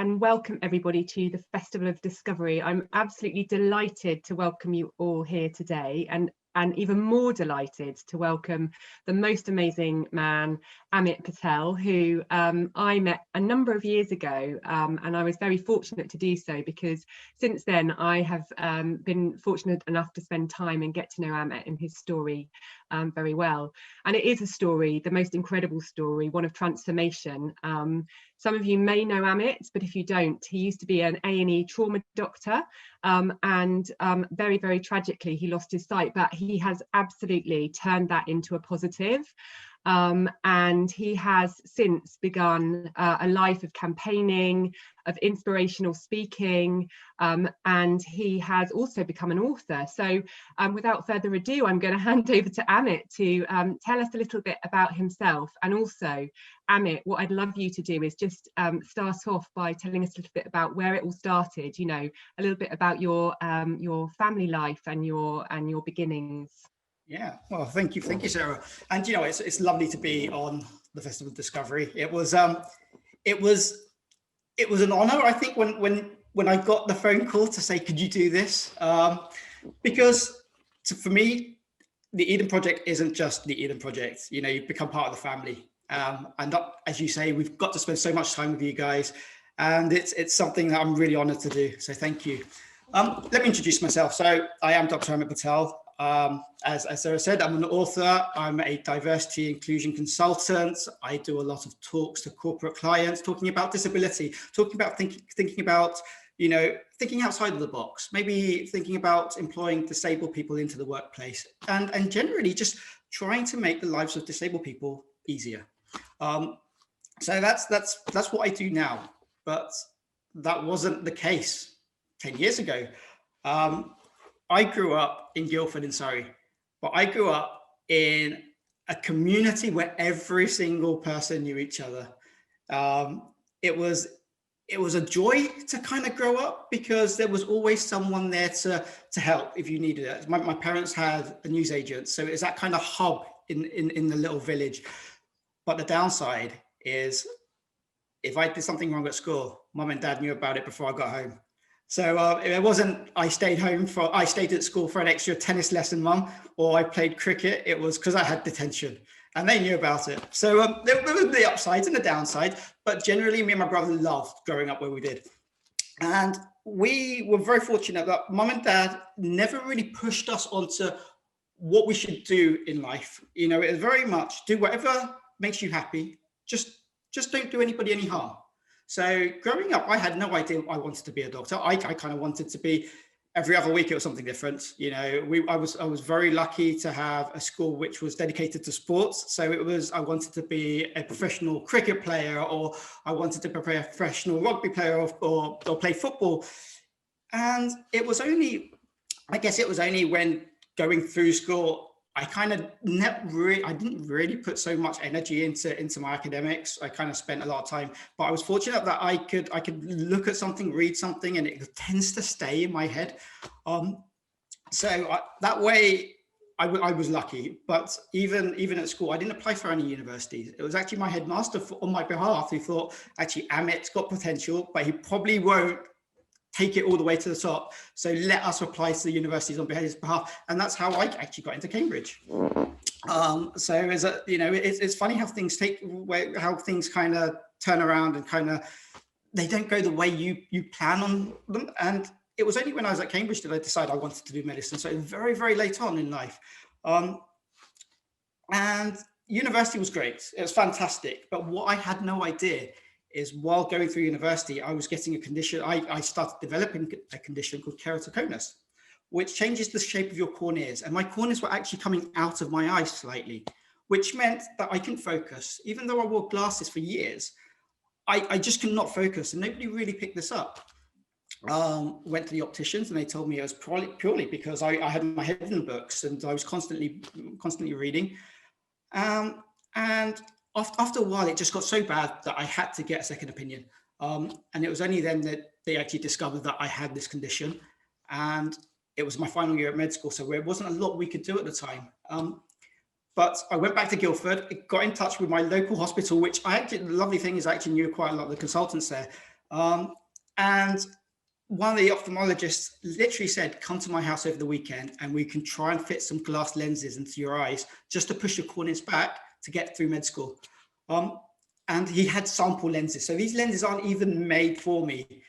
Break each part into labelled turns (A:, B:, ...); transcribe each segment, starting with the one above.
A: and welcome everybody to the Festival of Discovery. I'm absolutely delighted to welcome you all here today, and even more delighted to welcome the most amazing man, Amit Patel, who I met a number of years ago, and I was very fortunate to do so, because since then I have been fortunate enough to spend time and get to know Amit and his story very well. And it is a story, the most incredible story, one of transformation. Some of you may know Amit, but if you don't, he used to be an A&E trauma doctor, and very, very tragically, he lost his sight, but he has absolutely turned that into a positive. And he has since begun a life of campaigning, of inspirational speaking, and he has also become an author. So without further ado, I'm going to hand over to Amit to tell us a little bit about himself. And also, Amit, what I'd love you to do is just start off by telling us a little bit about where it all started, you know, a little bit about your family life and your beginnings.
B: Yeah, well, thank you, Sarah. And you know, it's lovely to be on the Festival of Discovery. It was an honor, I think, when I got the phone call to say, could you do this? Because for me, the Eden Project isn't just the Eden Project. You know, you've become part of the family, and as you say, we've got to spend so much time with you guys, and it's something that I'm really honored to do. So thank you. Let me introduce myself. So I am Dr. Amit Patel. As Sarah said, I'm an author, I'm a diversity inclusion consultant. I do a lot of talks to corporate clients, talking about disability, talking about thinking about, you know, thinking outside of the box, maybe thinking about employing disabled people into the workplace, and generally just trying to make the lives of disabled people easier. So that's what I do now, but that wasn't the case 10 years ago. I grew up in Guildford in Surrey, but I grew up in a community where every single person knew each other. It was a joy to kind of grow up, because there was always someone there to help if you needed it. My parents had a newsagent, so it's that kind of hub in the little village. But the downside is, if I did something wrong at school, mum and dad knew about it before I got home. So it wasn't I stayed at school for an extra tennis lesson, mum, or I played cricket. It was because I had detention, and they knew about it. So there were the upsides and the downside, but generally me and my brother loved growing up where we did. And we were very fortunate that mum and dad never really pushed us onto what we should do in life. You know, it was very much do whatever makes you happy. Just don't do anybody any harm. So growing up, I had no idea I wanted to be a doctor. I kind of wanted to be, every other week it was something different. You know, I was very lucky to have a school which was dedicated to sports. So it was, I wanted to be a professional cricket player, or I wanted to be a professional rugby player, or play football. And it was only when going through school, I kind of I didn't really put so much energy into my academics. I kind of spent a lot of time, but I was fortunate that I could look at something, read something, and it tends to stay in my head. That way I was lucky. But even at school, I didn't apply for any universities. It was actually my headmaster on my behalf who thought, actually, Amit's got potential, but he probably won't take it all the way to the top. So let us apply to the universities on his behalf. And that's how I actually got into Cambridge. So it's funny how things kind of turn around, and kind of, they don't go the way you plan on them. And it was only when I was at Cambridge that I decided I wanted to do medicine. So very, very late on in life. And university was great. It was fantastic. But what I had no idea is, while going through university, I was getting a condition. I started developing a condition called keratoconus, which changes the shape of your corneas. And my corneas were actually coming out of my eyes slightly, which meant that I couldn't focus. Even though I wore glasses for years, I just could not focus, and nobody really picked this up. Went to the opticians, and they told me it was purely because I had my head in the books, and I was constantly reading. And after a while, it just got so bad that I had to get a second opinion. And it was only then that they actually discovered that I had this condition. And it was my final year at med school, so there wasn't a lot we could do at the time. But I went back to Guildford, got in touch with my local hospital, which the lovely thing is I actually knew quite a lot of the consultants there. And one of the ophthalmologists literally said, come to my house over the weekend and we can try and fit some glass lenses into your eyes just to push your corneas back to get through med school. And he had sample lenses. So these lenses aren't even made for me.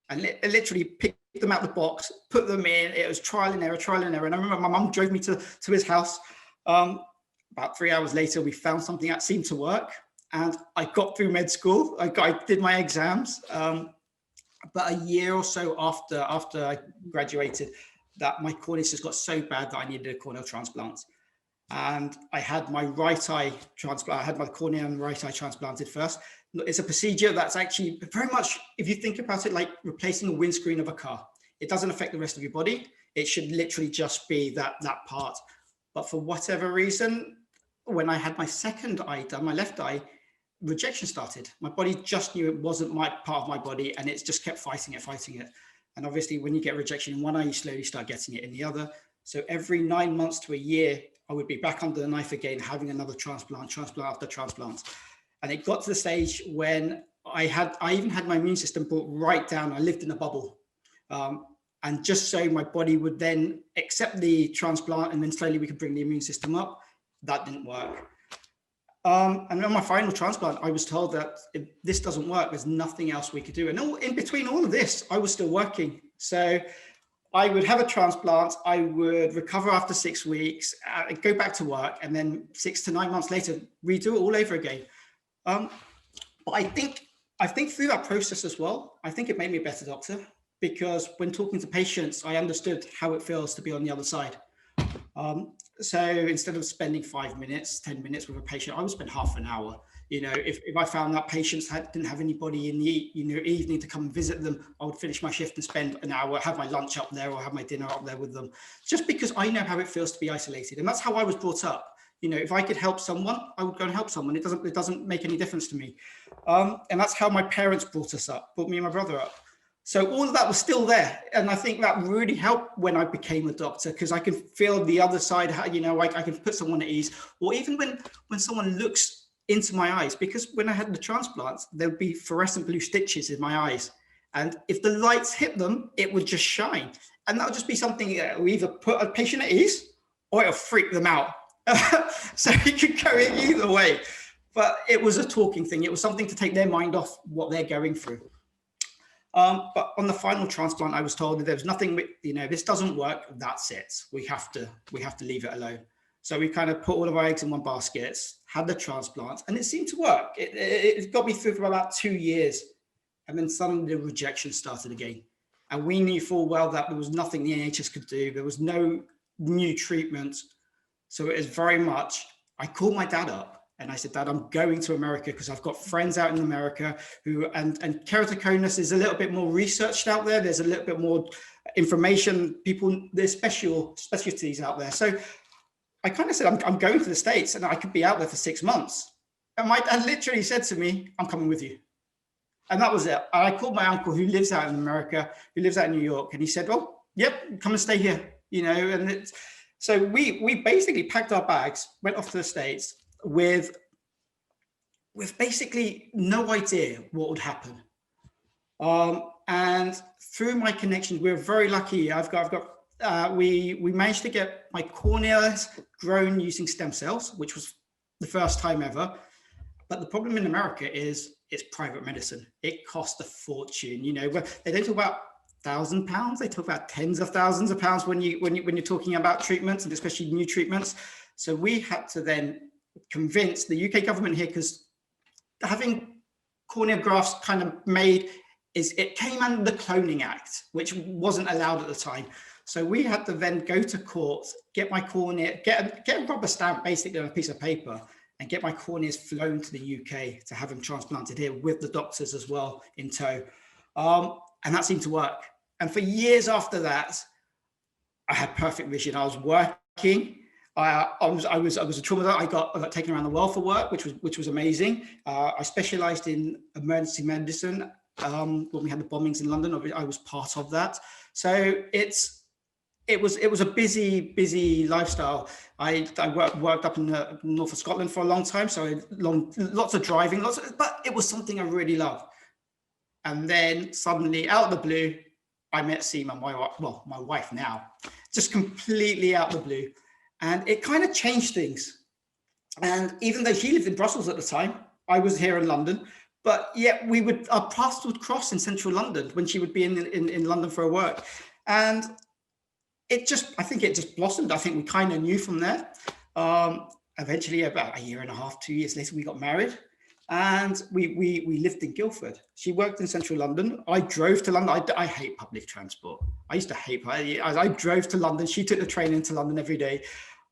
B: And literally picked them out the box, put them in. It was trial and error, trial and error. And I remember my mum drove me to his house. About 3 hours later, we found something that seemed to work. And I got through med school. I did my exams. But a year or so after I graduated, that my corneas just got so bad that I needed a corneal transplant. And I had my right eye transplant. I had my cornea and right eye transplanted first. It's a procedure that's actually very much, if you think about it, like replacing a windscreen of a car. It doesn't affect the rest of your body. It should literally just be that part. But for whatever reason, when I had my second eye done, my left eye, rejection started. My body just knew it wasn't my part of my body, and it just kept fighting it. And obviously when you get rejection in one eye, you slowly start getting it in the other. So every 9 months to a year, I would be back under the knife again, having another transplant after transplant. And it got to the stage when I even had my immune system brought right down. I lived in a bubble. And just so my body would then accept the transplant and then slowly we could bring the immune system up. That didn't work. And on my final transplant, I was told that if this doesn't work, there's nothing else we could do. And in between all of this, I was still working. So I would have a transplant, I would recover after 6 weeks, go back to work, and then 6 to 9 months later, redo it all over again. But I think through that process as well, I think it made me a better doctor, because when talking to patients, I understood how it feels to be on the other side. So instead of spending 5 minutes, 10 minutes with a patient, I would spend half an hour. You know, if I found that patients didn't have anybody in the evening to come and visit them, I would finish my shift and spend an hour, have my lunch up there or have my dinner up there with them, just because I know how it feels to be isolated. And that's how I was brought up. You know, if I could help someone, I would go and help someone. It doesn't make any difference to me. And that's how my parents brought me and my brother up. So all of that was still there. And I think that really helped when I became a doctor, because I can feel the other side, you know, I can put someone at ease. Or even when someone looks into my eyes, because when I had the transplants, there would be fluorescent blue stitches in my eyes. And if the lights hit them, it would just shine. And that would just be something that will either put a patient at ease or it'll freak them out. So it could go either way. But it was a talking thing. It was something to take their mind off what they're going through. But on the final transplant, I was told that there was nothing, you know, this doesn't work, that's it. We have to leave it alone. So we kind of put all of our eggs in one basket, had the transplant, and it seemed to work. It got me through for about 2 years. And then suddenly the rejection started again. And we knew full well that there was nothing the NHS could do. There was no new treatment. So it was very much, I called my dad up. And I said, Dad, I'm going to America because I've got friends out in America who, and Keratoconus is a little bit more researched out there. There's a little bit more information, there's specialties out there. So I kind of said, I'm going to the States and I could be out there for 6 months. And my dad literally said to me, I'm coming with you. And that was it. And I called my uncle who lives out in America, who lives out in New York. And he said, oh, yep, come and stay here, you know. And so we basically packed our bags, went off to the States, with basically no idea what would happen. And through my connections, we're very lucky. We managed to get my corneas grown using stem cells, which was the first time ever. But the problem in America is it's private medicine. It costs a fortune. You know, they don't talk about £1,000. They talk about tens of thousands of pounds when you're talking about treatments, and especially new treatments. So we had to then convince the UK government here, because having cornea grafts kind of made it came under the Cloning Act, which wasn't allowed at the time. So we had to then go to court, get my cornea, get a rubber stamp basically on a piece of paper, and get my corneas flown to the UK to have them transplanted here with the doctors as well in tow. And that seemed to work. And for years after that, I had perfect vision. I was working. I was a trauma doctor. I got taken around the world for work, which was amazing. I specialized in emergency medicine. When we had the bombings in London, I was part of that. So it was a busy lifestyle. I worked up in the north of Scotland for a long time. So lots of driving, but it was something I really loved. And then suddenly out of the blue, I met Seema, my wife now, just completely out of the blue. And it kind of changed things. And even though she lived in Brussels at the time, I was here in London, but yet our paths would cross in central London when she would be in London for her work. And I think it just blossomed. I think we kind of knew from there. Eventually, about a year and a half, 2 years later, we got married. And we lived in Guildford. She worked in central London. I drove to London. I hate public transport. I used to hate it. I drove to London. She took the train into London every day.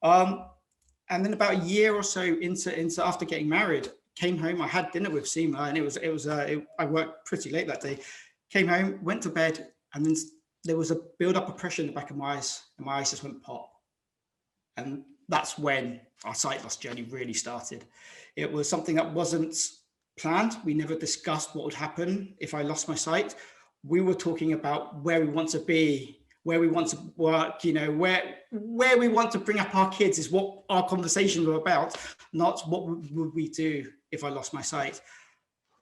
B: And then about a year or so into after getting married, came home. I had dinner with Seema, and I worked pretty late that day. Came home, went to bed, and then there was a build-up of pressure in the back of my eyes, and my eyes just went pop. And that's when our sight loss journey really started. It was something that wasn't planned. We never discussed what would happen if I lost my sight. We were talking about where we want to be, where we want to work, where we want to bring up our kids is what our conversations were about, not what would we do if I lost my sight.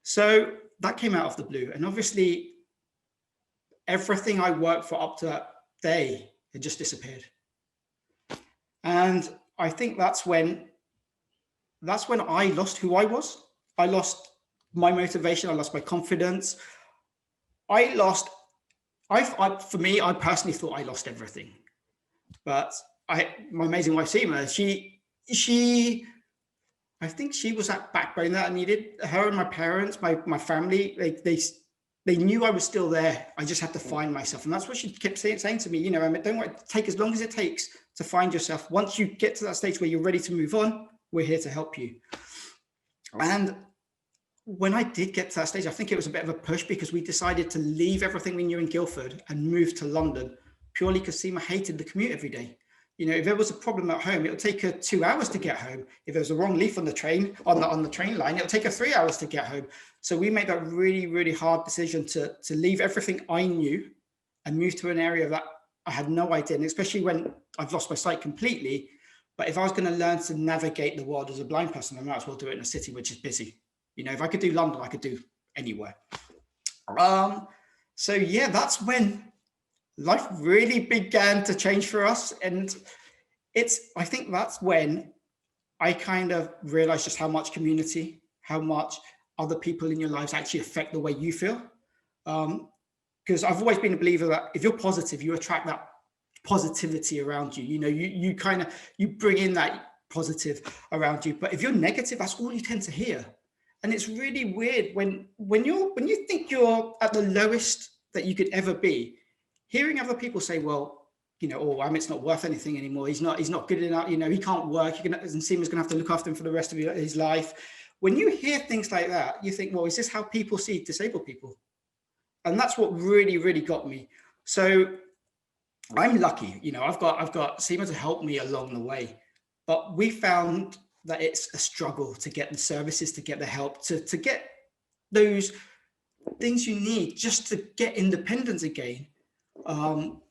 B: So that came out of the blue. And obviously, everything I worked for up to that day had just disappeared. And I think that's when I lost who I was. I lost my motivation. I lost my confidence. For me, I personally thought I lost everything. But my amazing wife, Seema, I think she was that backbone that I needed. Her and my parents, my family, they knew I was still there. I just had to find myself. And that's what she kept saying to me, Amit, don't worry, take as long as it takes to find yourself. Once you get to that stage where you're ready to move on, we're here to help you. And when I did get to that stage, I think it was a bit of a push because we decided to leave everything we knew in Guildford and move to London purely because Seema hated the commute every day. If there was a problem at home, it would take her 2 hours to get home. If there was a wrong leaf on the train, on the train line, it would take her 3 hours to get home. So we made that really, really hard decision to leave everything I knew and move to an area that I had no idea, and especially when I've lost my sight completely. But if I was going to learn to navigate the world as a blind person, I might as well do it in a city which is busy. If I could do London, I could do anywhere. So yeah, that's when life really began to change for us. And I think that's when I kind of realized just how much community, how much other people in your lives actually affect the way you feel. Because I've always been a believer that if you're positive, you attract that positivity around you. You bring in that positive around you. But if you're negative, that's all you tend to hear. And it's really weird when you think you're at the lowest that you could ever be, hearing other people say, well, Amit's not worth anything anymore. He's not good enough. He can't work. And Seema's going to have to look after him for the rest of his life. When you hear things like that, you think, well, is this how people see disabled people? And that's what really, really got me. So I'm lucky, I've got Seema to help me along the way. But we found that it's a struggle to get the services, to get the help, to get those things you need just to get independence again.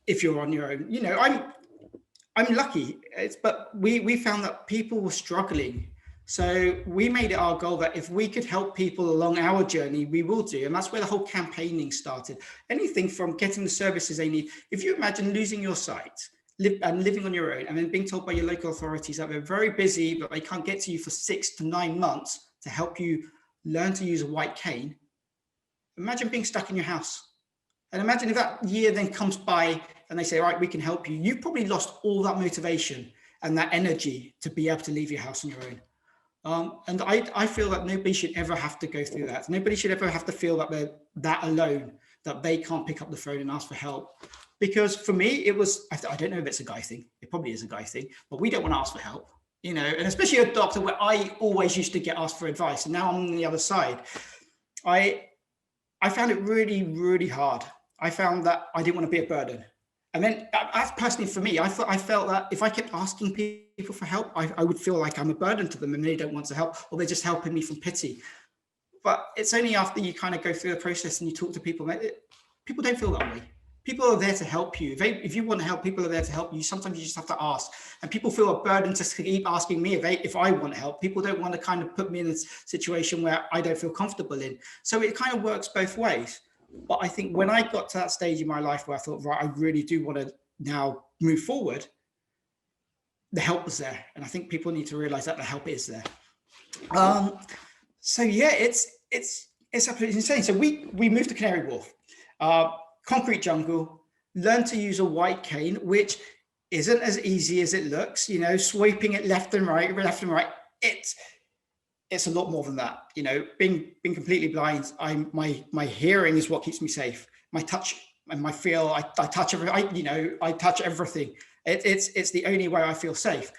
B: If you're on your own, I'm lucky, but we found that people were struggling. So we made it our goal that if we could help people along our journey, we will do. And that's where the whole campaigning started. Anything from getting the services they need. If you imagine losing your sight and living on your own and then being told by your local authorities that they're very busy, but they can't get to you for 6 to 9 months to help you learn to use a white cane. Imagine being stuck in your house. And imagine if that year then comes by and they say, right, we can help you. You've probably lost all that motivation and that energy to be able to leave your house on your own. And I feel that nobody should ever have to go through that. Nobody should ever have to feel that they're that alone, that they can't pick up the phone and ask for help. Because for me, it was, I don't know if it's a guy thing. It probably is a guy thing, but we don't want to ask for help, and especially a doctor where I always used to get asked for advice. And now I'm on the other side. I found it really, really hard. I found that I didn't want to be a burden. And then that's personally for me, I felt that if I kept asking people for help, I would feel like I'm a burden to them and they don't want to help, or they're just helping me from pity. But it's only after you kind of go through the process and you talk to people, people don't feel that way. People are there to help you. If you want to help, people are there to help you. Sometimes you just have to ask. And people feel a burden to keep asking me if I want help. People don't want to kind of put me in a situation where I don't feel comfortable in. So it kind of works both ways. But I think when I got to that stage in my life where I thought, right, I really do want to now move forward, the help was there. And I think people need to realize that the help is there. So yeah, it's absolutely insane. So we moved to Canary Wharf, concrete jungle, learned to use a white cane, which isn't as easy as it looks, you know, sweeping it left and right. It's a lot more than that, you know. Being completely blind, my hearing is what keeps me safe. My touch and my feel, I touch everything. I touch everything. It's the only way I feel safe.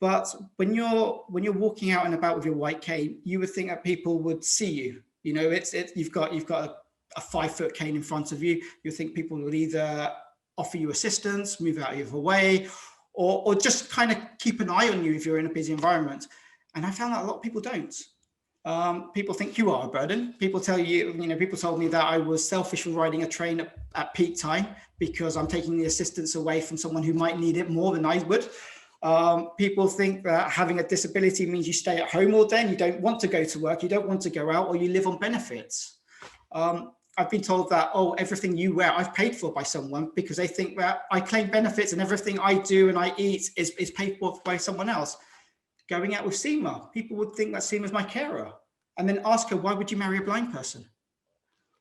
B: But when you're walking out and about with your white cane, you would think that people would see you. You know, you've got a 5-foot cane in front of you. You think people will either offer you assistance, move out of your way, or just kind of keep an eye on you if you're in a busy environment. And I found that a lot of people don't. People think you are a burden. People tell you, people told me that I was selfish for riding a train at peak time because I'm taking the assistance away from someone who might need it more than I would. People think that having a disability means you stay at home all day and you don't want to go to work, you don't want to go out, or you live on benefits. I've been told that, oh, everything you wear, I've paid for by someone, because they think that I claim benefits and everything I do and I eat is paid for by someone else. Going out with Seema, people would think that Seema's my carer, and then ask her, why would you marry a blind person?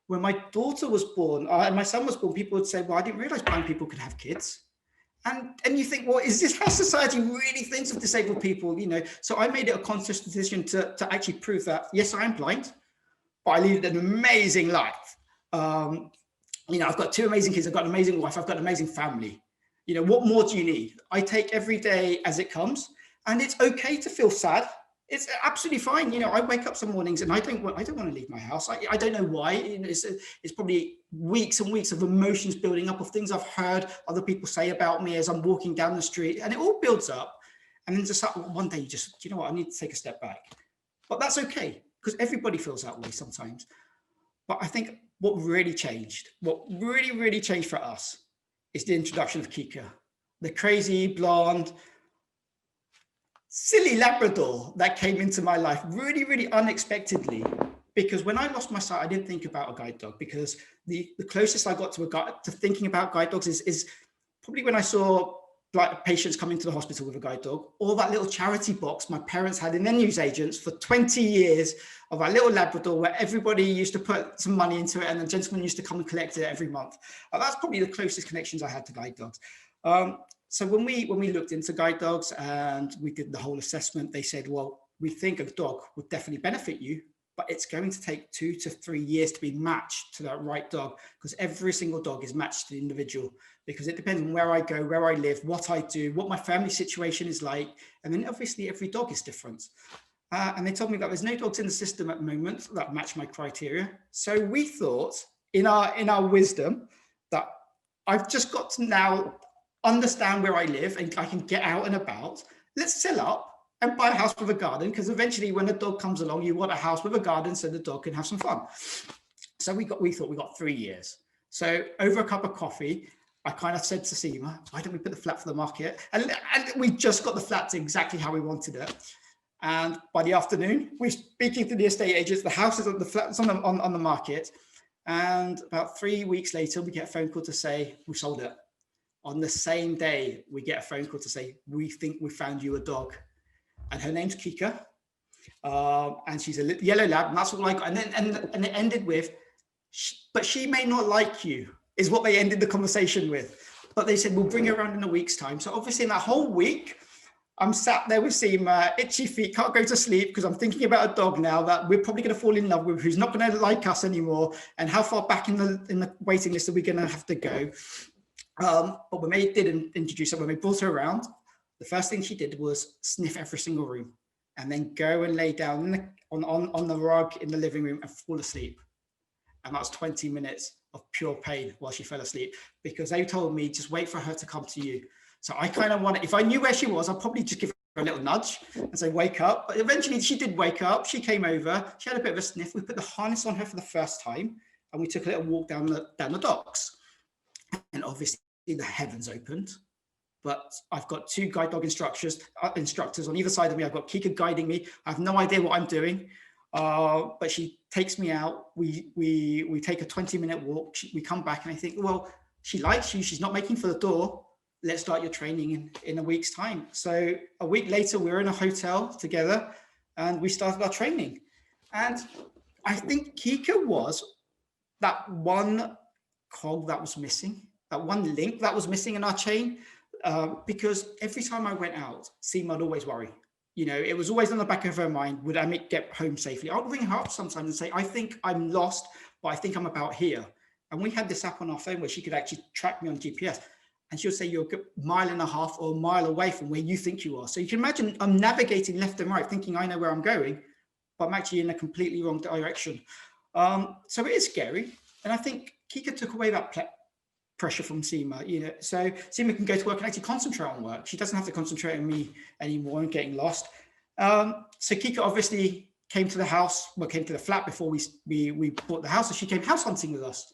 B: When my daughter was born, and my son was born, people would say, well, I didn't realize blind people could have kids. And you think, well, is this how society really thinks of disabled people? So I made it a conscious decision to actually prove that, yes, I am blind, but I lead an amazing life. I've got 2 amazing kids. I've got an amazing wife. I've got an amazing family. What more do you need? I take every day as it comes, and it's okay to feel sad. It's absolutely fine. I wake up some mornings and I don't want to leave my house. I don't know why. It's probably weeks and weeks of emotions building up, of things I've heard other people say about me as I'm walking down the street, and it all builds up. And then just one day you know what, I need to take a step back. But that's okay, because everybody feels that way sometimes. But I think what really changed for us is the introduction of Kika, the crazy blonde, silly Labrador that came into my life really, really unexpectedly. Because when I lost my sight, I didn't think about a guide dog, because the closest I got to thinking about guide dogs is probably when I saw patients come into the hospital with a guide dog, or that little charity box my parents had in their newsagents for 20 years of a little Labrador, where everybody used to put some money into it and the gentleman used to come and collect it every month. That's probably the closest connections I had to guide dogs. So when we looked into guide dogs and we did the whole assessment, they said, well, we think a dog would definitely benefit you, but it's going to take 2 to 3 years to be matched to that right dog, because every single dog is matched to the individual, because it depends on where I go, where I live, what I do, what my family situation is like. And then obviously every dog is different. And they told me that there's no dogs in the system at the moment that match my criteria. So we thought in our wisdom that I've just got to now understand where I live and I can get out and about. Let's sell up and buy a house with a garden, because eventually when a dog comes along, you want a house with a garden so the dog can have some fun. So we thought we got 3 years. So over a cup of coffee, I kind of said to Seema, why don't we put the flat for the market? And we just got the flat to exactly how we wanted it. And by the afternoon, we're speaking to the estate agents. The house is on the flat, it's on the market. And about 3 weeks later, we get a phone call to say we sold it. On the same day, we get a phone call to say, we think we found you a dog. And her name's Kika. And she's a yellow lab, and that's all I got. And it ended with, but she may not like you, is what they ended the conversation with. But they said, we'll bring her around in a week's time. So obviously in that whole week, I'm sat there with Seema, itchy feet, can't go to sleep, because I'm thinking about a dog now that we're probably going to fall in love with, who's not going to like us anymore. And how far back in the waiting list are we going to have to go? But when they did introduce her, when we brought her around, the first thing she did was sniff every single room and then go and lay down on the rug in the living room and fall asleep. And that was 20 minutes of pure pain while she fell asleep, because they told me, just wait for her to come to you. So I kind of wanted, if I knew where she was, I'd probably just give her a little nudge and say, wake up. But eventually she did wake up. She came over, she had a bit of a sniff. We put the harness on her for the first time and we took a little walk down the docks. And obviously the heavens opened. But I've got 2 guide dog instructors on either side of me. I've got Kika guiding me. I have no idea what I'm doing. But she takes me out. We take a 20-minute walk. We come back and I think, well, she likes you. She's not making for the door. Let's start your training in a week's time. So a week later, we were in a hotel together and we started our training. And I think Kika was that one cog that was missing, that one link that was missing in our chain. Because every time I went out, Seema would always worry. You know, it was always on the back of her mind, would I get home safely? I'd ring her up sometimes and say, I think I'm lost, but I think I'm about here. And we had this app on our phone where she could actually track me on GPS. And she'll say, you're a mile and a half or a mile away from where you think you are. So you can imagine I'm navigating left and right, thinking I know where I'm going, but I'm actually in a completely wrong direction. So it is scary. And I think Kika took away that pressure from Seema, you know, so Seema can go to work and actually concentrate on work. She doesn't have to concentrate on me anymore and getting lost. So Kika obviously came to the house, well, came to the flat before we bought the house. So she came house hunting with us.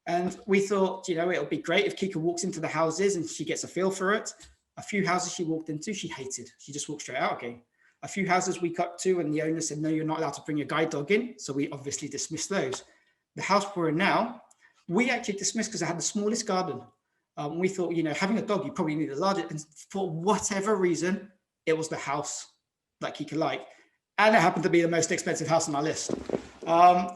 B: And we thought, you know, it'll be great if Kika walks into the houses and she gets a feel for it. A few houses she walked into, she hated. She just walked straight out again. A few houses we got to and the owner said, no, you're not allowed to bring your guide dog in. So we obviously dismissed those. The house we're in now, we actually dismissed because it had the smallest garden. We thought, you know, having a dog, you probably need a larger, and for whatever reason, it was the house that Kika liked. And it happened to be the most expensive house on our list.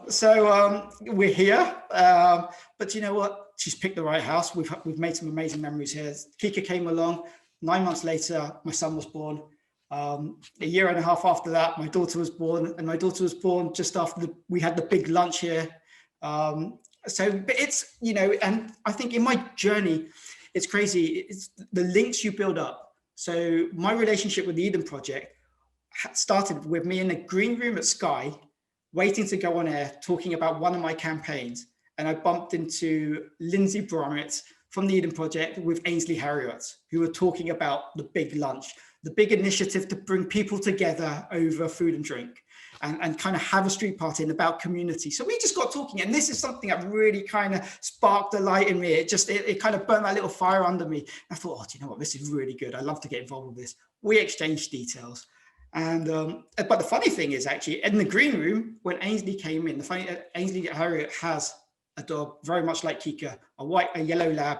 B: So we're here, but you know what? She's picked the right house. We've made some amazing memories here. Kika came along. 9 months later, my son was born. A year and a half after that, my daughter was born, and my daughter was born just after we had the big lunch here. But it's, you know, and I think in my journey, it's crazy. It's the links you build up. So my relationship with the Eden Project started with me in a green room at Sky, waiting to go on air, talking about one of my campaigns. And I bumped into Lindsay Bromett from the Eden Project with Ainsley Harriott, who were talking about the big lunch, the big initiative to bring people together over food and drink. And kind of have a street party and about community. So we just got talking, and this is something that really kind of sparked a light in me. It kind of burnt that little fire under me. I thought, oh, do you know what? This is really good. I'd love to get involved with this. We exchanged details. And but the funny thing is actually in the green room, when Ainsley came in, Ainsley Harriott has a dog very much like Kika, a yellow lab.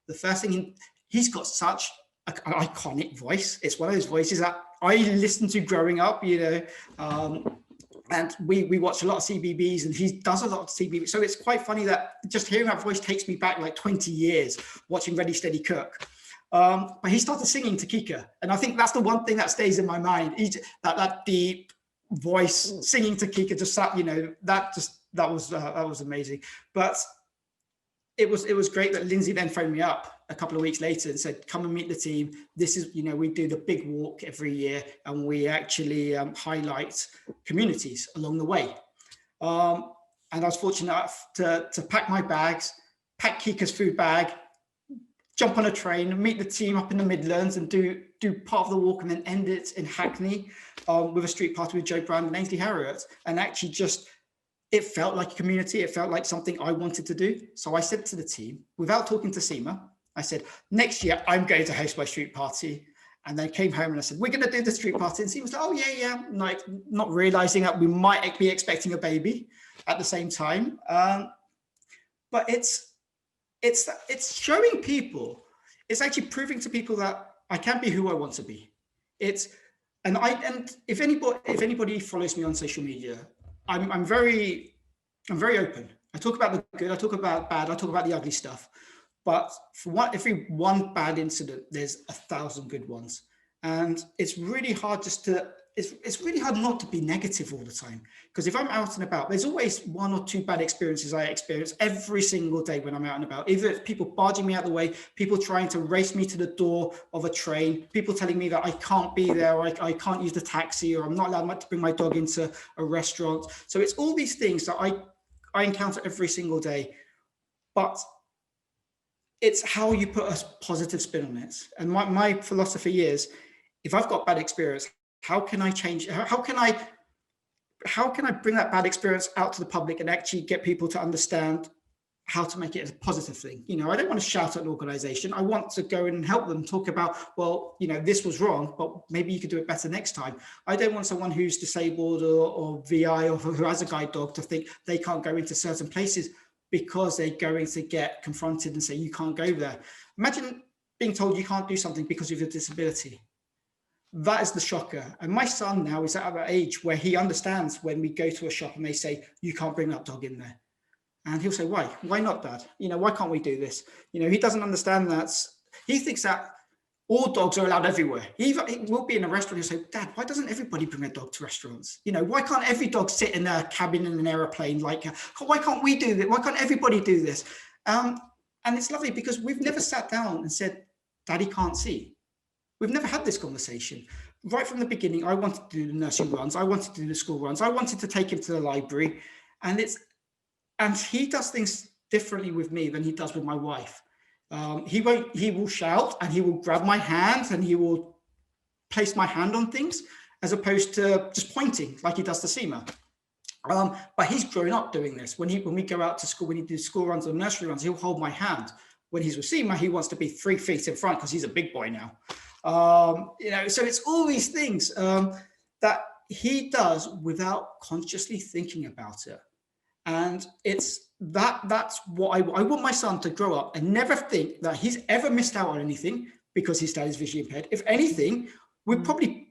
B: The first thing, he's got such an iconic voice. It's one of those voices that I listened to growing up, you know, and we watch a lot of CBBS, and he does a lot of CBBS. So it's quite funny that just hearing that voice takes me back like 20 years watching Ready, Steady, Cook. But he started singing to Kika. And I think that's the one thing that stays in my mind. That deep voice singing to Kika, just that, you know, that was amazing. But it was great that Lindsay then phoned me up a couple of weeks later and said, come and meet the team. This is, you know, we do the big walk every year, and we actually highlight communities along the way. And I was fortunate enough to pack my bags, pack Kika's food bag, jump on a train, meet the team up in the Midlands, and do part of the walk, and then end it in Hackney with a street party with Joe Brown and Ainsley Harriott. And actually it felt like a community. It felt like something I wanted to do. So I said to the team, without talking to Seema, I said, next year I'm going to host my street party. And then came home and I said, we're going to do the street party. And Seema was like, oh yeah. Like, not realizing that we might be expecting a baby at the same time. But it's showing people, it's actually proving to people that I can be who I want to be. And if anybody follows me on social media, I'm very open. I talk about the good, I talk about bad, I talk about the ugly stuff. But for every one bad incident, there's 1,000 good ones. And it's really hard it's really hard not to be negative all the time. Because if I'm out and about, there's always one or two bad experiences I experience every single day when I'm out and about. Either it's people barging me out of the way, people trying to race me to the door of a train, people telling me that I can't be there, or I can't use the taxi, or I'm not allowed to bring my dog into a restaurant. So it's all these things that I encounter every single day. But it's how you put a positive spin on it. And my philosophy is, if I've got bad experience, how can I change? How can I bring that bad experience out to the public and actually get people to understand how to make it a positive thing. You know, I don't want to shout at an organization. I want to go and help them talk about, well, you know, this was wrong, but maybe you could do it better next time. I don't want someone who's disabled or VI or who has a guide dog to think they can't go into certain places because they're going to get confronted and say, you can't go there. Imagine being told you can't do something because of your disability. That is the shocker. And my son now is at that age where he understands when we go to a shop and they say, you can't bring that dog in there. And he'll say, why? Why not, Dad? You know, why can't we do this? You know, he doesn't understand that. He thinks that all dogs are allowed everywhere. He will be in a restaurant and say, Dad, why doesn't everybody bring a dog to restaurants? You know, why can't every dog sit in a cabin in an aeroplane? Like, why can't we do that? Why can't everybody do this? And it's lovely because we've never sat down and said, Daddy can't see. We've never had this conversation. Right from the beginning, I wanted to do the nursery runs. I wanted to do the school runs. I wanted to take him to the library. And he does things differently with me than he does with my wife. He will shout and he will grab my hand and he will place my hand on things as opposed to just pointing like he does to Seema. But he's grown up doing this. When we go out to school, when he does school runs or nursery runs, he'll hold my hand. When he's with Seema, he wants to be 3 feet in front because he's a big boy now. You know, so it's all these things that he does without consciously thinking about it. And that's what I want my son to grow up and never think that he's ever missed out on anything because his dad is visually impaired. If anything, we probably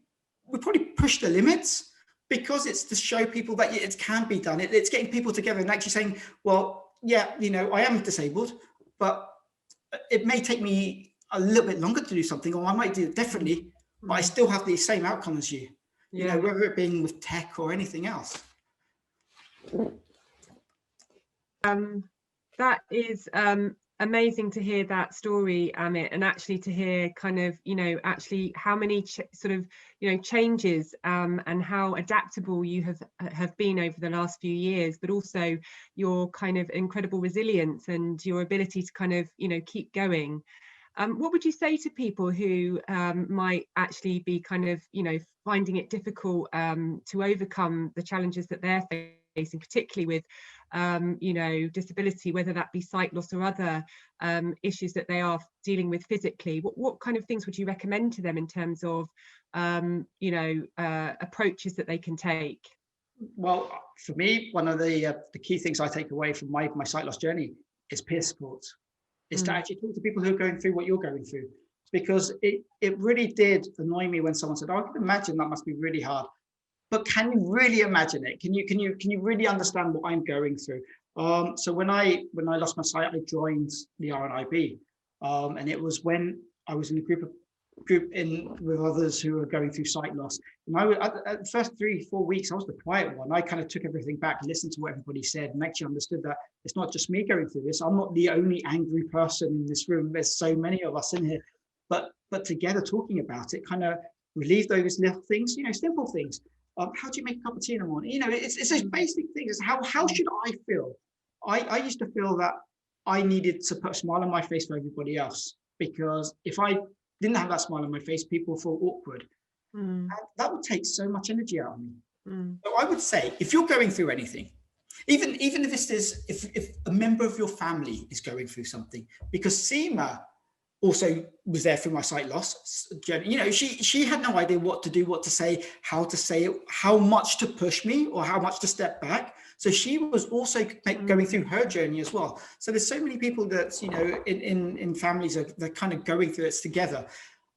B: push the limits because it's to show people that it can be done. It's getting people together and actually saying, well, yeah, you know, I am disabled, but it may take me a little bit longer to do something, or I might do it differently, but I still have the same outcome as you, you know, whether it being with tech or anything else.
A: That is amazing to hear that story, Amit, and actually to hear kind of, you know, actually how many sort of, you know, changes and how adaptable you have been over the last few years, but also your kind of incredible resilience and your ability to kind of, you know, keep going. What would you say to people who might actually be kind of, you know, finding it difficult to overcome the challenges that they're facing, particularly with, you know, disability, whether that be sight loss or other issues that they are dealing with physically? What kind of things would you recommend to them in terms of, you know, approaches that they can take?
B: Well, for me, one of the key things I take away from my sight loss journey is peer support. Is to actually talk to people who are going through what you're going through, because it really did annoy me when someone said, "Oh, I can imagine that must be really hard," but can you really imagine it? Can you really understand what I'm going through? So when I lost my sight, I joined the RNIB, and it was when I was in a group with others who were going through sight loss. And at the first 3-4 weeks, I was the quiet one. I kind of took everything back, listened to what everybody said, and actually understood that it's not just me going through this. I'm not the only angry person in this room. There's so many of us in here, but together talking about it kind of relieved those little things, you know, simple things. How do you make a cup of tea in the morning? You know, it's those basic things. It's how should I feel? I used to feel that I needed to put a smile on my face for everybody else, because if I didn't have that smile on my face, people feel awkward. And that would take so much energy out of me. So I would say, if you're going through anything, even if this is if a member of your family is going through something, because Seema also was there through my sight loss journey. You know, she had no idea what to do, what to say, how to say it, how much to push me or how much to step back. So she was also going through her journey as well. So there's so many people that, you know, in families they're kind of going through it together.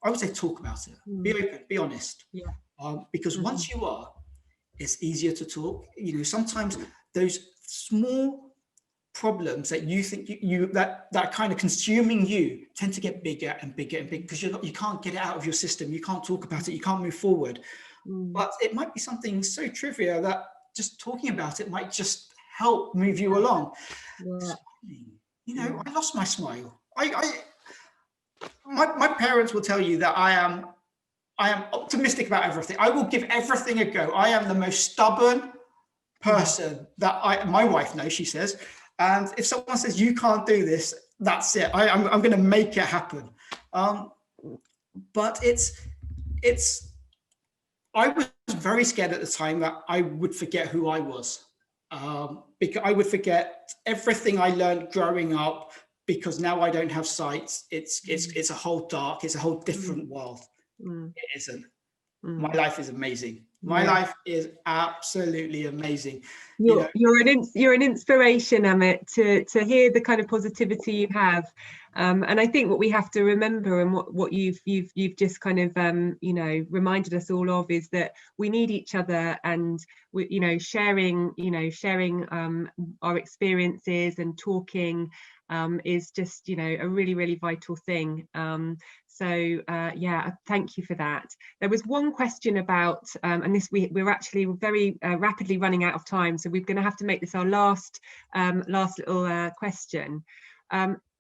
B: I would say talk about it, be open, be honest. Because once you are, it's easier to talk. You know, sometimes those small problems that you think that are kind of consuming you tend to get bigger and bigger and bigger because you can't get it out of your system. You can't talk about it. You can't move forward. But it might be something so trivial that just talking about it might just help move you along. You know, I lost my smile. My parents will tell you that I am optimistic about everything. I will give everything a go. I am the most stubborn person that my wife knows, she says. And if someone says you can't do this, that's it. I'm going to make it happen. But I was very scared at the time that I would forget who I was. because I would forget everything I learned growing up, because now I don't have sight. It's a whole different world. It isn't. My life is amazing. My life is absolutely amazing.
A: You're an inspiration, Amit, to hear the kind of positivity you have, and I think what we have to remember, and what you've just kind of reminded us all of, is that we need each other, and we, sharing our experiences and talking is just a really, really vital thing. So thank you for that. There was one question about, and this we're actually very rapidly running out of time, so we're going to have to make this our last little question.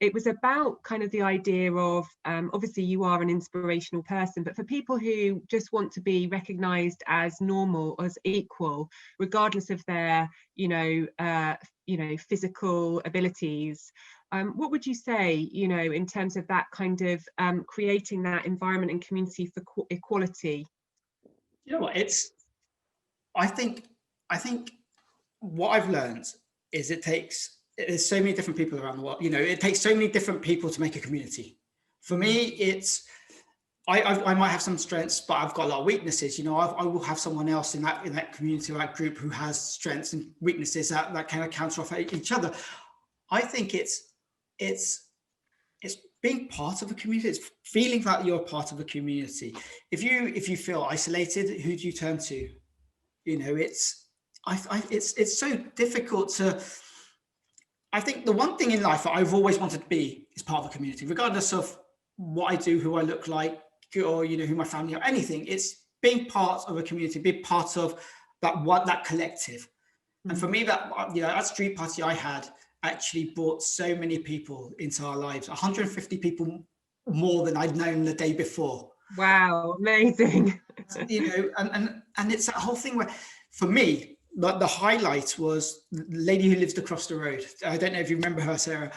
A: It was about kind of the idea of, obviously you are an inspirational person, but for people who just want to be recognised as normal, as equal, regardless of their physical abilities, what would you say, in terms of that kind of creating that environment and community for equality?
B: You know what, I think what I've learned is there's so many different people around the world. It takes so many different people to make a community. For me, I might have some strengths, but I've got a lot of weaknesses. I will have someone else in that community or that group who has strengths and weaknesses that kind of counter off each other. I think it's being part of a community. It's feeling that you're part of a community. If you feel isolated, who do you turn to? It's so difficult to. I think the one thing in life that I've always wanted to be is part of a community, regardless of what I do, who I look like, or who my family are, anything. It's being part of a community, be part of that collective. And for me, that street party I had actually brought so many people into our lives, 150 people more than I'd known the day before.
A: Wow, amazing.
B: And it's that whole thing where, for me, the highlight was the lady who lives across the road. I don't know if you remember her, Sarah.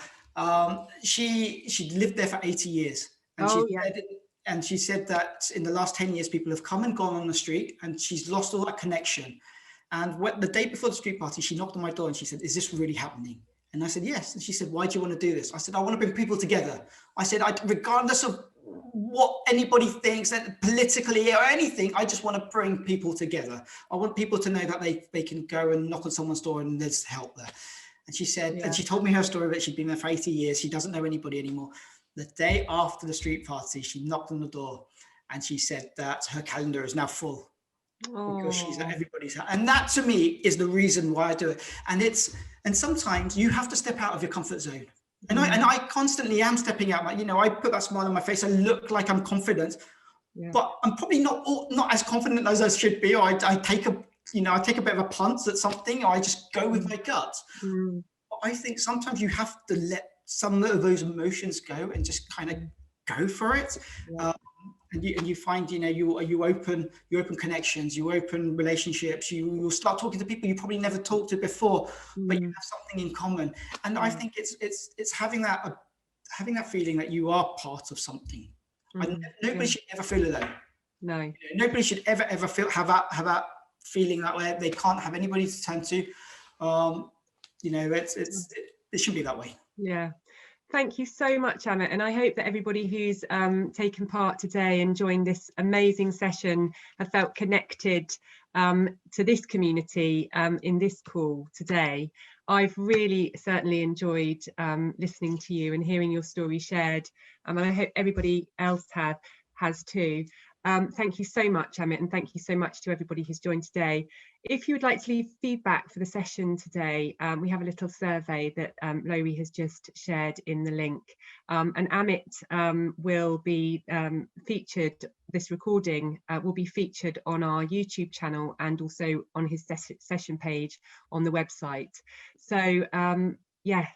B: She lived there for 80 years. And she said that in the last 10 years, people have come and gone on the street, and she's lost all that connection. And the day before the street party, she knocked on my door and she said, "Is this really happening?" And I said, "Yes." And she said, "Why do you want to do this?" I said, "I want to bring people together." I said, regardless of what anybody thinks, politically or anything, I just want to bring people together. I want people to know that they can go and knock on someone's door and there's help there. And she said, and she told me her story that she'd been there for 80 years. She doesn't know anybody anymore. The day after the street party, she knocked on the door and she said that her calendar is now full. Because she's at everybody's house. And that, to me, is the reason why I do it. And sometimes you have to step out of your comfort zone. And I constantly am stepping out. I put that smile on my face. I look like I'm confident, but I'm probably not as confident as I should be. Or I take a bit of a punt at something, or I just go with my gut. But I think sometimes you have to let some of those emotions go and just kind of go for it. And you find, you open connections, you open relationships, you'll start talking to people you probably never talked to before, but you have something in common. And I think it's having that feeling that you are part of something. Nobody should ever feel alone.
A: No.
B: Nobody should ever have that feeling that way they can't have anybody to turn to. It shouldn't be that way.
A: Yeah. Thank you so much, Amit, and I hope that everybody who's taken part today and joined this amazing session have felt connected to this community in this call today. I've really certainly enjoyed listening to you and hearing your story shared, and I hope everybody else has too. Thank you so much, Amit, and thank you so much to everybody who's joined today. If you would like to leave feedback for the session today, we have a little survey that Loie has just shared in the link. And Amit will be featured, this recording will be featured on our YouTube channel and also on his session page on the website. So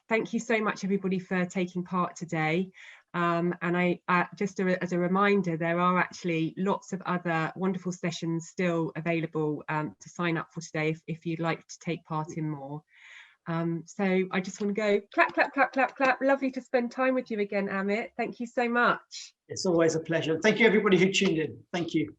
A: thank you so much, everybody, for taking part today. And I just as a reminder, there are actually lots of other wonderful sessions still available to sign up for today if you'd like to take part in more. So I just want to go clap, clap, clap, clap, clap. Lovely to spend time with you again, Amit. Thank you so much.
B: It's always a pleasure. Thank you, everybody who tuned in. Thank you.